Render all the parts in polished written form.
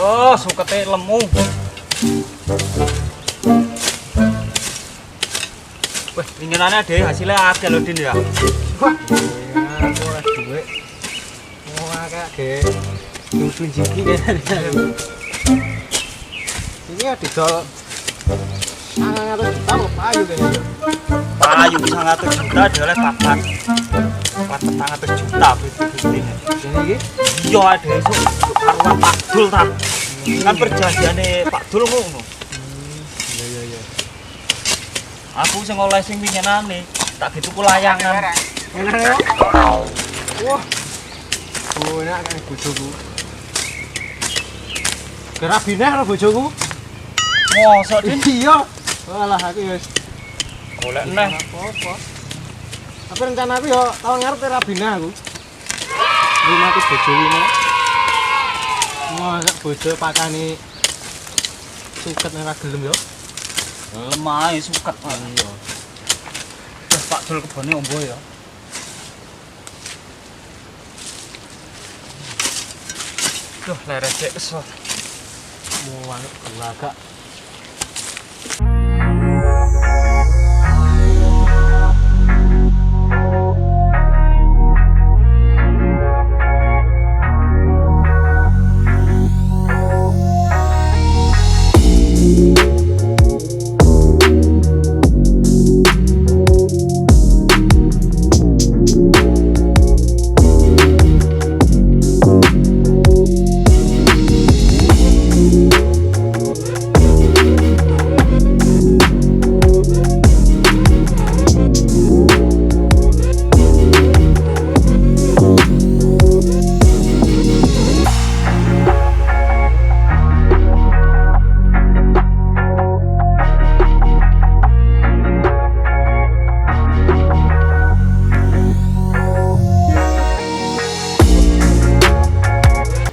Yo, sukete lemu. Wah, inginannya deh hasilnya akeh lho Din ya. Wah, aku ora duwe. Mau akeh ge. Tunjuki kene. Ini ya didol. Sangat juta kok payu kene yo. Payu 100 juta adalah papat. Papat 100 juta bibit-bibit. Ini iki Iya ada esuk karuan Pak Dul ta. Kan perjanjiane Pak Dul ngono. iya. Aku sing oleh sing winginane tak dituku layangan. Enak yo. Wah. Enak kan bojoku. Kerabineh karo bojoku. Mosok Din Iya. Walah aku wis golek neh. apa-apa. Tapi rencana aku yo tahun ngarep kerabineh aku. Rumahku bojo ini. Wah, bojo pakane suket ora gelem yo. Lemah suket. Iya. Wes Pak Dul kebone ombo ya. Duh, leres cek kesel. Mau anu agak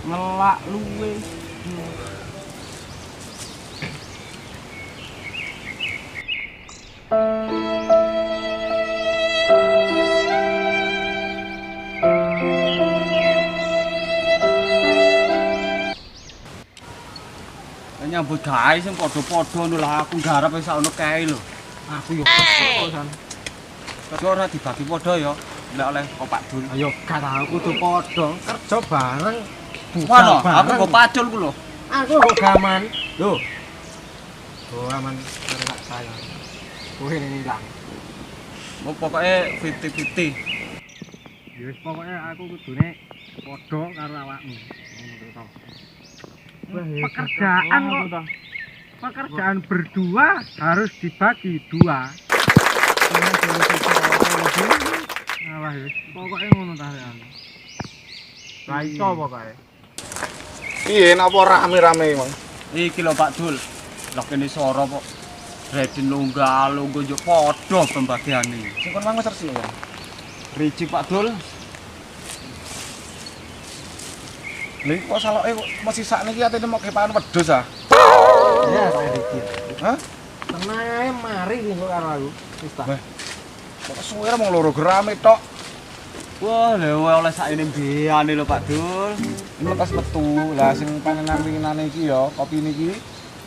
Ngelak luwe. Nyambut gawe sing padha-padha ngono lah aku nggarap wis ono kae lho. aku yo kesel san. Kok ora dibagi padha ya nek oleh kok Pak Dul. Ayo gak tau kudu padha kerja bareng. Wano, aku go pacul ku lho. Aku kok gaman. Lho. Oh, aman tak sayang. Kowe ini ilang. Mau pokoknya 50-50. Ya wis pokoke aku kudune padha karo awakmu. Ngono to. Pekerjaan berdua harus dibagi dua. Alah wis, pokoke ngono ta rekan. Lah iso pokoke. Piye napa rame-rame, Mang? Iki lho Pak Dul. Lah kene soro kok. Redin lunggal yo padha pembagiane. Sing kon mang wis resik ya. Riji Pak Dul. Lha kok saloke kok masih sakniki atene mok kepakan wedhus ah. Ya, saya dikit. Hah? Tenang ae mari kok karo aku. Wis ta. Wah. Kok suwe mong loro gerame tok. Wah, lha oleh sakjane mbiyane lho Pak Dul. Ini lepas metu. Lah sing panenan winginane iki ya, kopi niki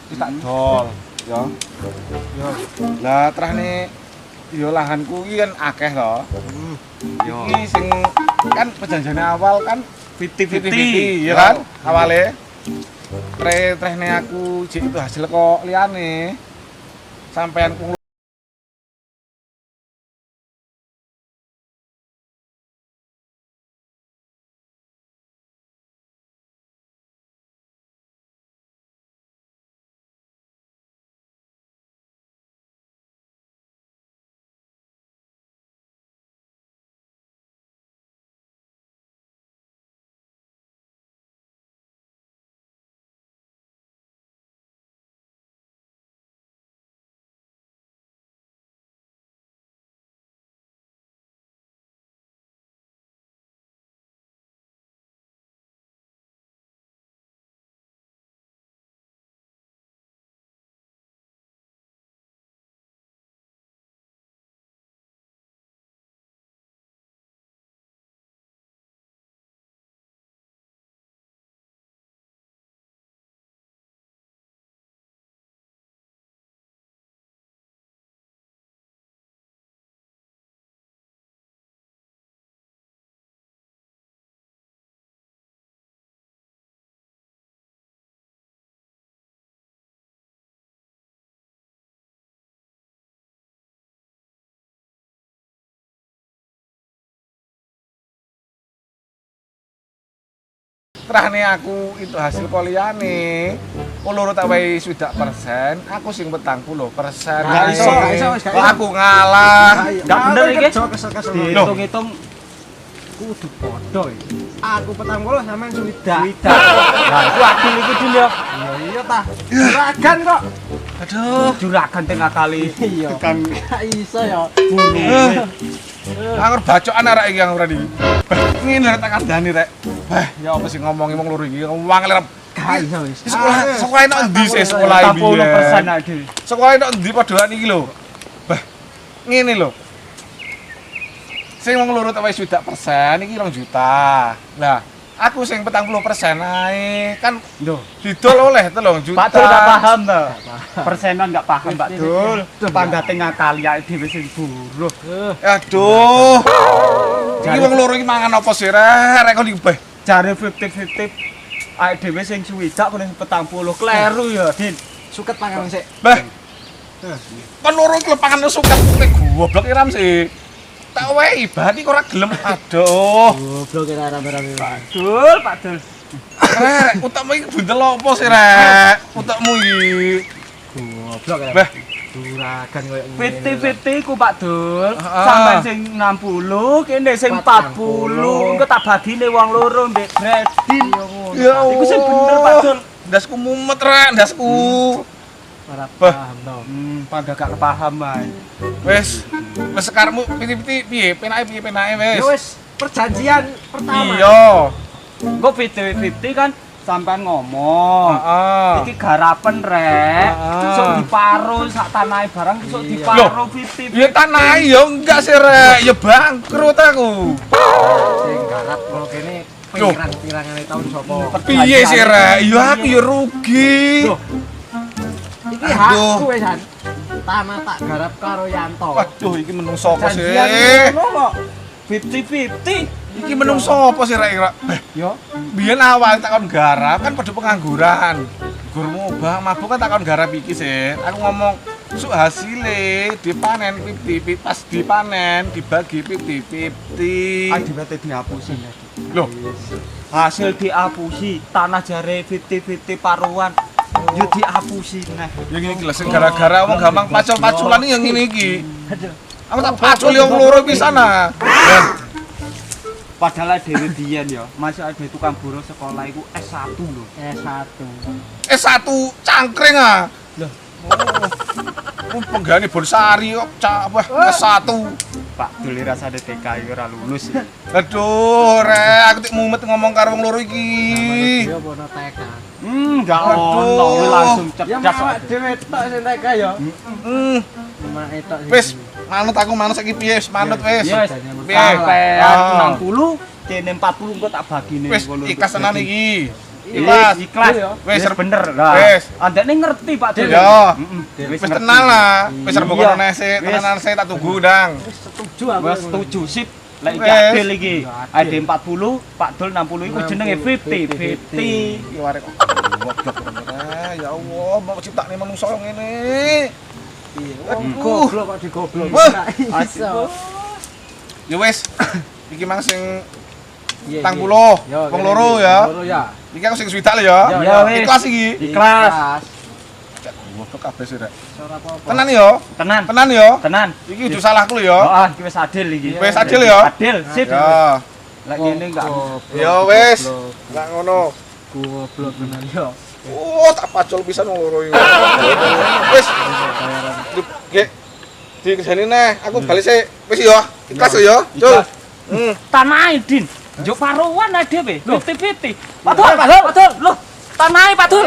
wis tak dol, ya. Yo. Lah terahne ya lahanku iki kan akeh to. Yo. Iki sing kan perjanjiane awal kan 50-50 ya kan awale. Trehne aku jek itu hasil kok liyane. Sampean Trahne aku itu hasil koliane. Loro tak wae 60%, aku sing 40%. Gak iso, Kok aku ngalah. Gak bener iki. Kesel-kesel. Dihitung-hitung Kudu padha iki. Aku 40 sampean swidak. widak. Nah, iku adil iki Din ya. Iya ta. Juragan kok. Aduh, Juragan tengah kali. Iya. kan Gak iso ya. angger bacokan arek iki yang ready. Ngene rek tak kandhani rek. Ya apa sih ngomongi wong loro iki wangel rep. Gak iso wis. Sekolah enak endi sih sekolah iki? 60% adil. Sekolah enak endi padhaan iki lho. Ngene lho. Sing wong loro tak wis 20% iki 2 juta. Lah, aku sing 40% ae kan Lho, didol oleh 3 juta. Pak Dul gak paham to. Persenan gak paham Pak Dul. Tangga tengah kali ae dhewe sing buruh. Aduh. Iki wong loro iki mangan apa sih rek kon iki beh. Jare 50-50 ae dhewe sing swidak kene 40 kleru ya, Din. Suket pangan sik. Beh. Kon loro iki lepangan suket goblok iram sih. Tak wae ibadi kok ora gelem. Aduh. Goblok kira rame-rame. Dul, Pak Dul. Rek, utakmu iki bundel apa sih rek? Utakmu iki. Goblok kira. Beh, Juragan koyo ngene. 50-50 ku Pak Dul. Heeh. Sampeyan sing 60, kene sing 40. Engko tak bagine wong loro mbek Bredin. ya Iku sing bener Pak Dul. Ndasku mumet rek, ndasku. Ora Bah. paham to. Pada gak kepaham ae. Wes sekarangmu piti-piti piye? Penake wes. Ya wis perjanjian pertama. Iya. Engko 50-50 kan sampean ngomong. Heeh. Iki garapen rek. Heeh. Sok diparo sak tanahe barang sok Iya. diparo 50. Ya tanah ya enggak sih rek, ya bangkrut aku. Sing garap kalau kene Loh. pirang-pirangane taun sapa? Piye sih rek? Ya aku ya rugi. Loh. Iki Aduh. hakku wis Han. Tanah tak garap karo Yanto. Waduh, iki menungso apa sih? Janjian ngono kok. 50-50. Iki menungso apa sih rek? Beh, Yo. biyen awal tak kon garap kan pada pengangguran. Gur mubah mabuk kan tak kon garap iki sih. Aku ngomong su hasile dipanen 50-50, pas dipanen dibagi 50-50. Adiwate dihapusi. Loh, Hasil dihapusi, tanah jare 50-50 paruan. Yo dihapusi nah. yang ini gila sing gara-gara wong gampang pacul-paculan iki yang ngene iki. Aku tak pacul yang loro pisan ah. Padahal dhewe biyen ya, masih ada tukang buruh sekolah iku S1 lho. S1. S1 cangkring ah. Loh. Oh, penggane Bonsari kok apa S1. Pak Dul rasane TK ora lulus. Aduh, rek, aku tik mumet ngomong karo wong loro iki. Dia bono TK. Enggak Waduh. ono langsung Ya cerdas. mawak dhewe tok sing TK ya. Hmm, Mak etok. wis manut aku manut saiki piye? Wis manut wis. Yes. Piye? Sampai Ah. 60, kene 40 engko tak bagine. Wis ikhlas tenan iki. Ikhlas, ikhlas. Wis, Wis bener lah. wis. Andekne ngerti Pak Dul. Ya. Heeh. Wis tenang lah. Wis Iya. rembug kono nese, Wis. tenanan saya tak tunggu ndang. Wis setuju aku. Wes setuju sip. Lek iki Wes. adil iki. Ya, adil. Ade 40, Pak Dul 60 iku jenenge 50-50. Iki warek kok goblok bener. Ya Allah, mau ciptakne manungsa yang ngene. Piye? Aduh. Wong goblok kok digoblok. Wah. Gak iso. Ya wis. Iki mang sing Iya, tang iya. puluh, Yo, wong kene loro iki, ya. wong loro ya. Iki aku sing swidak lho ya. Ya, Ya wis. Ikhlas iki. Ikhlas. Goblok kabeh sih rek. Ora apa-apa. Tenan ya. Tenan. Tenan ya. Tenan. Iki udah salahku lho ya. Oh, iki wis adil iki. Wis adil ya. Adil, sip. Ya. Lek ngene enggak. Ya wis. Enggak ngono. Goblok bener ya. Oh, tak pacul pisan wong loro iki. Wis. Nggih. Dikeseni neh, aku bali sik. Wis ya. Ikhlas ya. Cul. Ikhlas. Tanah Din. Yo paruan ae dhewe. 50-50. Pak Dul, Pak Dul, Pak Dul. Loh, tanah Pak Dul.